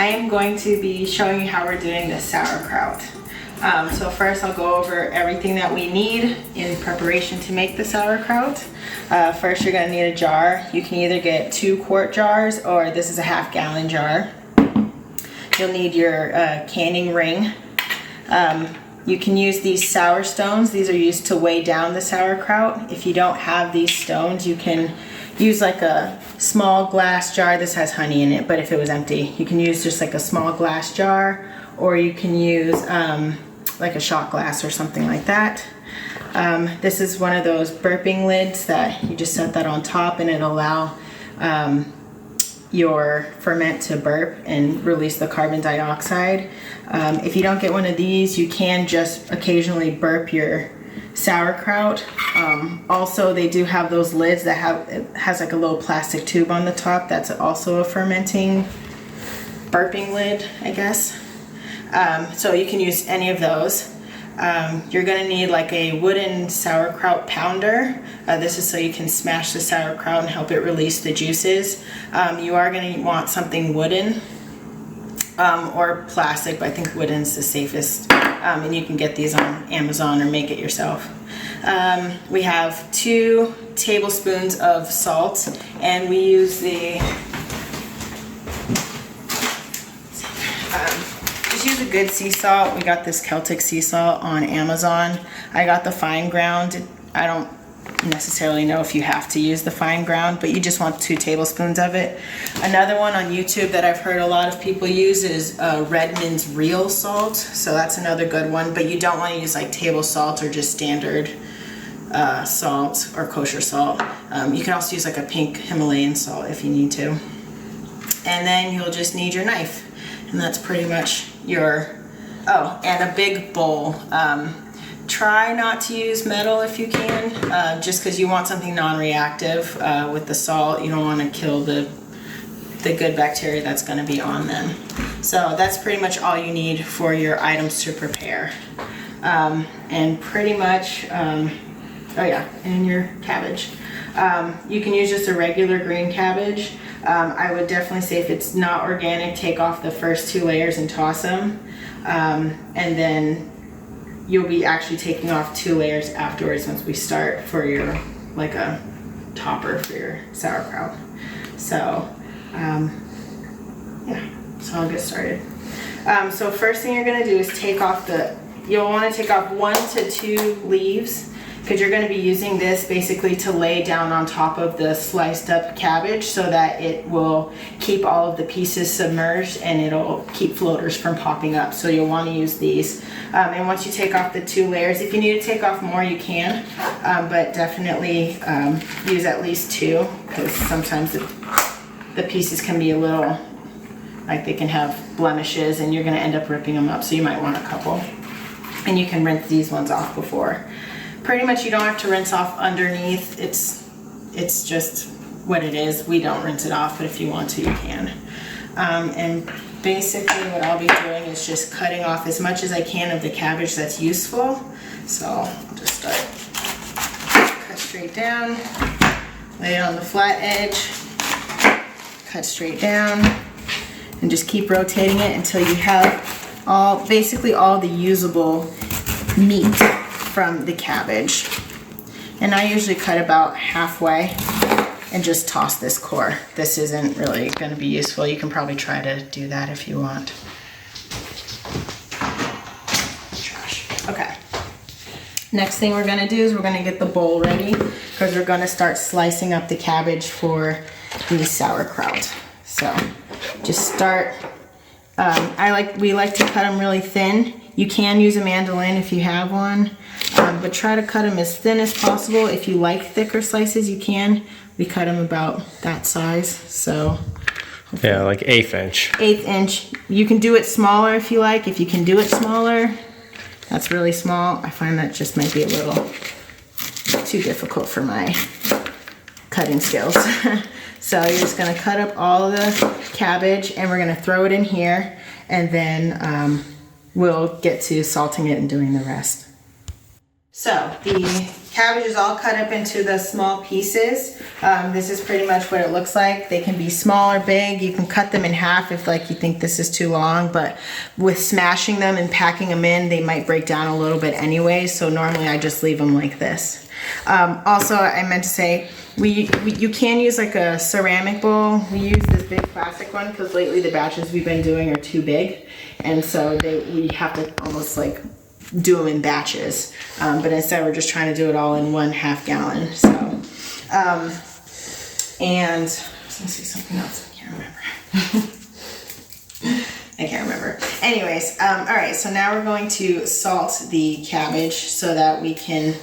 I am going to be showing you how we're doing the sauerkraut. So first I'll go over everything that we need in preparation to make the sauerkraut. First you're going to need a jar. You can either get 2-quart jars or this is a half-gallon jar. You'll need your canning ring. You can use these sour stones. These are used to weigh down the sauerkraut. If you don't have these stones, you can use like a small glass jar. This has honey in it, but if it was empty, you can use just like a small glass jar, or you can use like a shot glass or something like that. This is one of those burping lids that you just set that on top and it'll allow your ferment to burp and release the carbon dioxide. If you don't get one of these, you can just occasionally burp your sauerkraut. Also, they do have those lids that has like a little plastic tube on the top. That's also a fermenting burping lid, I guess. So you can use any of those. You're gonna need like a wooden sauerkraut pounder. This is so you can smash the sauerkraut and help it release the juices. You are gonna want something wooden or plastic, but I think wooden's the safest. And you can get these on Amazon or make it yourself. We have 2 tablespoons of salt, and we use the just use a good sea salt. We got this Celtic sea salt on Amazon. I got the fine ground. I don't necessarily know if you have to use the fine ground, but you just want 2 tablespoons of it. Another one on YouTube that I've heard a lot of people use is Redmond's real salt. So that's another good one, but you don't want to use like table salt or just standard salt or kosher salt. You can also use like a pink Himalayan salt if you need to. And then you'll just need your knife. And that's pretty much your, oh, and a big bowl. Try not to use metal if you can, just because you want something non-reactive with the salt. You don't want to kill the good bacteria that's going to be on them. So that's pretty much all you need for your items to prepare. And pretty much, oh yeah, and your cabbage. You can use just a regular green cabbage. I would definitely say if it's not organic, take off the first 2 layers and toss them. And then you'll be actually taking off 2 layers afterwards once we start for your, like a topper for your sauerkraut. So, yeah, so I'll get started. So first thing you're gonna do is take off you'll wanna take off 1 to 2 leaves, because you're going to be using this basically to lay down on top of the sliced up cabbage so that it will keep all of the pieces submerged and it'll keep floaters from popping up. So you'll want to use these. And once you take off the 2 layers, if you need to take off more you can, but definitely use at least 2, because sometimes the pieces can be a little, like they can have blemishes and you're going to end up ripping them up, so you might want a couple. And you can rinse these ones off before. Pretty much you don't have to rinse off underneath. It's just what it is. We don't rinse it off, but if you want to, you can. And basically what I'll be doing is just cutting off as much as I can of the cabbage that's useful. So I'll just start, cut straight down, lay it on the flat edge, cut straight down, and just keep rotating it until you have basically all the usable meat from the cabbage. And I usually cut about halfway and just toss this core. This isn't really going to be useful. You can probably try to do that if you want. Trash. Okay. Next thing we're going to do is we're going to get the bowl ready, because we're going to start slicing up the cabbage for the sauerkraut. So just start, we like to cut them really thin. You can use a mandolin if you have one, but try to cut them as thin as possible. If you like thicker slices, you can. We cut them about that size, so. Yeah, like 1/8 inch. 1/8 inch. You can do it smaller if you like. If you can do it smaller, that's really small. I find that just might be a little too difficult for my cutting skills. So you're just gonna cut up all of the cabbage and we're gonna throw it in here, and then we'll get to salting it and doing the rest. So the cabbage is all cut up into the small pieces. This is pretty much what it looks like. They can be small or big. You can cut them in half if like you think this is too long, but with smashing them and packing them in, they might break down a little bit anyway. So normally I just leave them like this. Also, I meant to say, you can use like a ceramic bowl. We use this big plastic one because lately the batches we've been doing are too big, and so we have to almost like do them in batches. But instead we're just trying to do it all in 1/2 gallon. So, and I was gonna say something else. I can't remember. I can't remember. Anyways, all right. So now we're going to salt the cabbage so that we can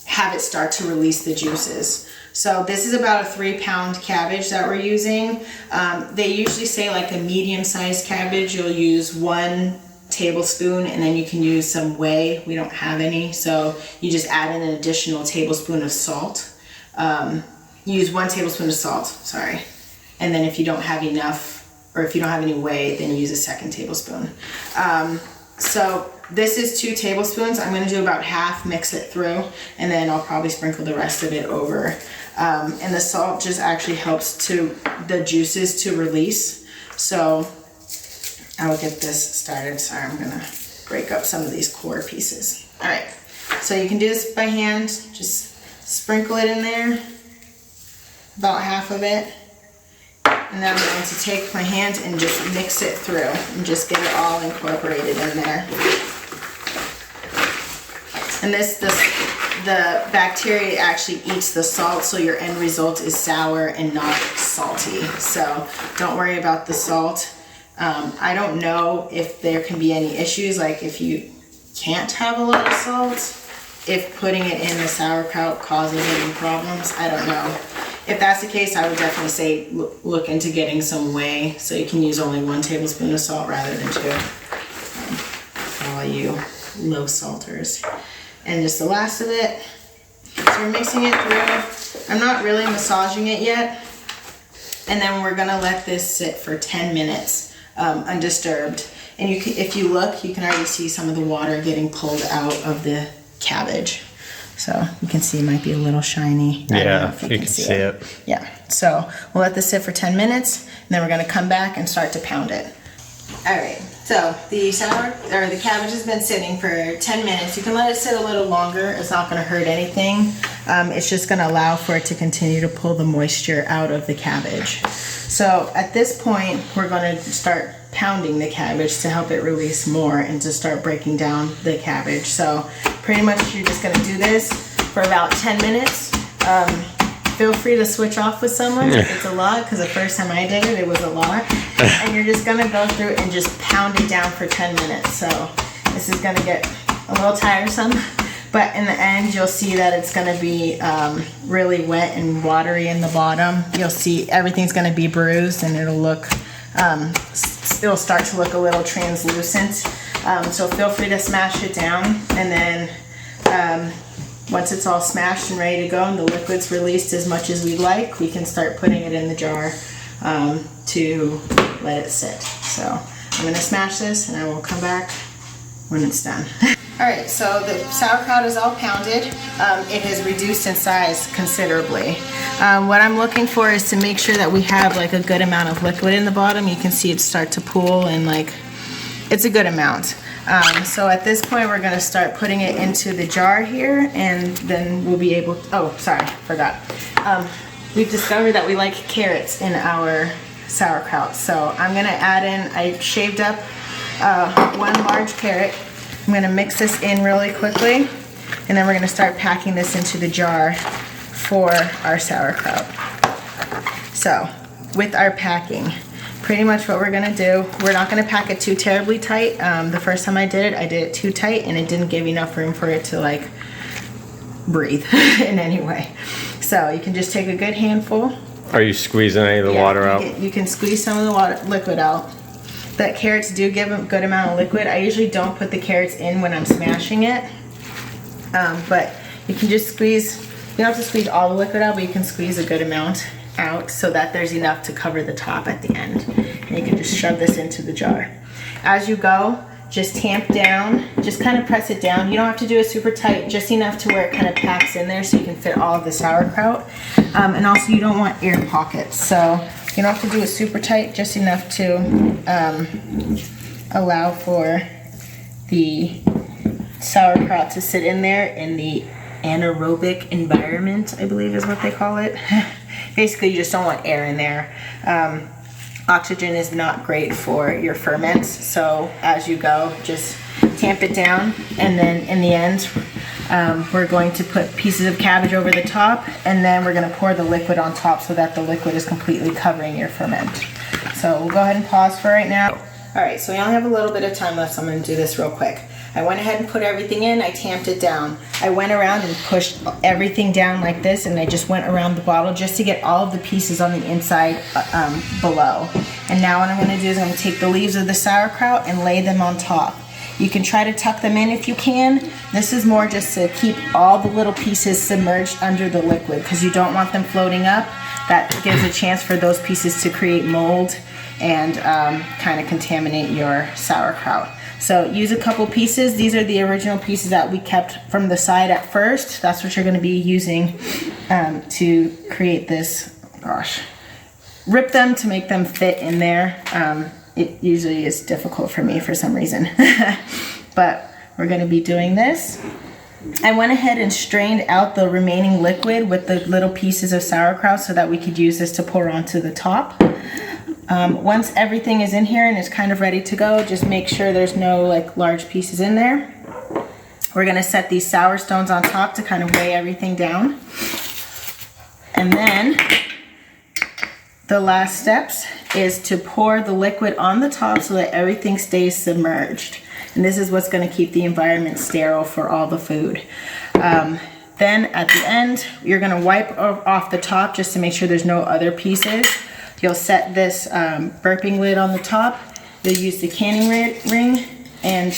have it start to release the juices. So this is about a 3-pound cabbage that we're using. They usually say like a medium-sized cabbage, you'll use 1 tablespoon, and then you can use some whey. We don't have any, so you just add in an additional tablespoon of salt. Use 1 tablespoon of salt, sorry. And then if you don't have enough, or if you don't have any whey, then use a 2nd tablespoon. So this is 2 tablespoons. I'm gonna do about half, mix it through, and then I'll probably sprinkle the rest of it over. And the salt just actually helps the juices to release. So I will get this started. Sorry, I'm gonna break up some of these core pieces. All right, so you can do this by hand. Just sprinkle it in there, about half of it. And then I'm going to take my hand and just mix it through and just get it all incorporated in there. And the bacteria actually eats the salt, so your end result is sour and not salty. So don't worry about the salt. I don't know if there can be any issues, like if you can't have a lot of salt, if putting it in the sauerkraut causes any problems. I don't know. If that's the case, I would definitely say look into getting some whey, so you can use only 1 tablespoon of salt rather than 2. For all you low salters. And just the last of it. So we're mixing it through. I'm not really massaging it yet. And then we're gonna let this sit for 10 minutes undisturbed. And if you look, you can already see some of the water getting pulled out of the cabbage. So you can see it might be a little shiny. Yeah, you can see it. Yeah, so we'll let this sit for 10 minutes, and then we're gonna come back and start to pound it. All right, so the cabbage has been sitting for 10 minutes. You can let it sit a little longer. It's not gonna hurt anything. It's just gonna allow for it to continue to pull the moisture out of the cabbage. So at this point, we're gonna start pounding the cabbage to help it release more and to start breaking down the cabbage. So pretty much you're just gonna do this for about 10 minutes. Feel free to switch off with someone if it's a lot, because the first time I did it, it was a lot. And you're just gonna go through and just pound it down for 10 minutes. So this is gonna get a little tiresome, but in the end, you'll see that it's gonna be really wet and watery in the bottom. You'll see everything's gonna be bruised, and it'll look, it'll start to look a little translucent. So feel free to smash it down, and then once it's all smashed and ready to go and the liquid's released as much as we'd like, we can start putting it in the jar to let it sit. So I'm gonna smash this and I will come back when it's done. All right, so the sauerkraut is all pounded. It has reduced in size considerably. What I'm looking for is to make sure that we have like a good amount of liquid in the bottom. You can see it start to pool, and like it's a good amount. So at this point, we're gonna start putting it into the jar here, and then we'll be able to, oh, sorry, forgot. We've discovered that we like carrots in our sauerkraut. So I'm gonna add in, I shaved up 1 large carrot. I'm gonna mix this in really quickly, and then we're gonna start packing this into the jar for our sauerkraut. So with our packing, pretty much what we're gonna do, we're not gonna pack it too terribly tight. The first time I did it too tight, and it didn't give enough room for it to like breathe in any way. So you can just take a good handful. Are you squeezing any of the water out? You can squeeze some of the liquid out. That carrots do give a good amount of liquid. I usually don't put the carrots in when I'm smashing it, but you can just squeeze. You don't have to squeeze all the liquid out, but you can squeeze a good amount out so that there's enough to cover the top at the end. And you can just shove this into the jar. As you go, just tamp down, just kind of press it down. You don't have to do it super tight, just enough to where it kind of packs in there so you can fit all of the sauerkraut. And also you don't want air pockets, so you don't have to do it super tight, just enough to allow for the sauerkraut to sit in there in the anaerobic environment, I believe is what they call it. Basically, you just don't want air in there. Oxygen is not great for your ferments, so as you go, just tamp it down, and then in the end, we're going to put pieces of cabbage over the top, and then we're going to pour the liquid on top so that the liquid is completely covering your ferment. So we'll go ahead and pause for right now. All right, so we only have a little bit of time left, so I'm going to do this real quick. I went ahead and put everything in, I tamped it down. I went around and pushed everything down like this, and I just went around the bottle just to get all of the pieces on the inside below. And now what I'm gonna do is I'm gonna take the leaves of the sauerkraut and lay them on top. You can try to tuck them in if you can. This is more just to keep all the little pieces submerged under the liquid because you don't want them floating up. That gives a chance for those pieces to create mold and kind of contaminate your sauerkraut. So use a couple pieces. These are the original pieces that we kept from the side at first. That's what you're going to be using to create this. Gosh, rip them to make them fit in there. It usually is difficult for me for some reason, but we're going to be doing this. I went ahead and strained out the remaining liquid with the little pieces of sauerkraut so that we could use this to pour onto the top. Once everything is in here and it's kind of ready to go, just make sure there's no like large pieces in there. We're gonna set these sour stones on top to kind of weigh everything down. And then the last steps is to pour the liquid on the top so that everything stays submerged. And this is what's gonna keep the environment sterile for all the food. Then at the end, you're gonna wipe off the top just to make sure there's no other pieces. You'll set this burping lid on the top. You'll use the canning ring and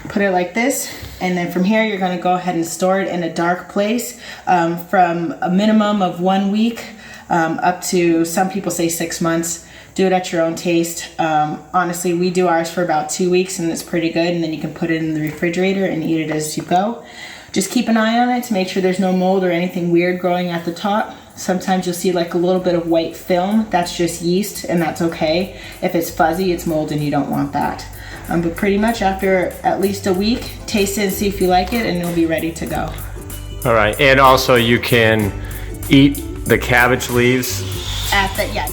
put it like this. And then from here, you're gonna go ahead and store it in a dark place from a minimum of 1 week up to, some people say 6 months. Do it at your own taste. Honestly, we do ours for about 2 weeks and it's pretty good. And then you can put it in the refrigerator and eat it as you go. Just keep an eye on it to make sure there's no mold or anything weird growing at the top. Sometimes you'll see like a little bit of white film. That's just yeast and that's okay. If it's fuzzy, it's mold and you don't want that. But pretty much after at least a week, taste it and see if you like it and it'll be ready to go. All right, and also you can eat the cabbage leaves. Yeah.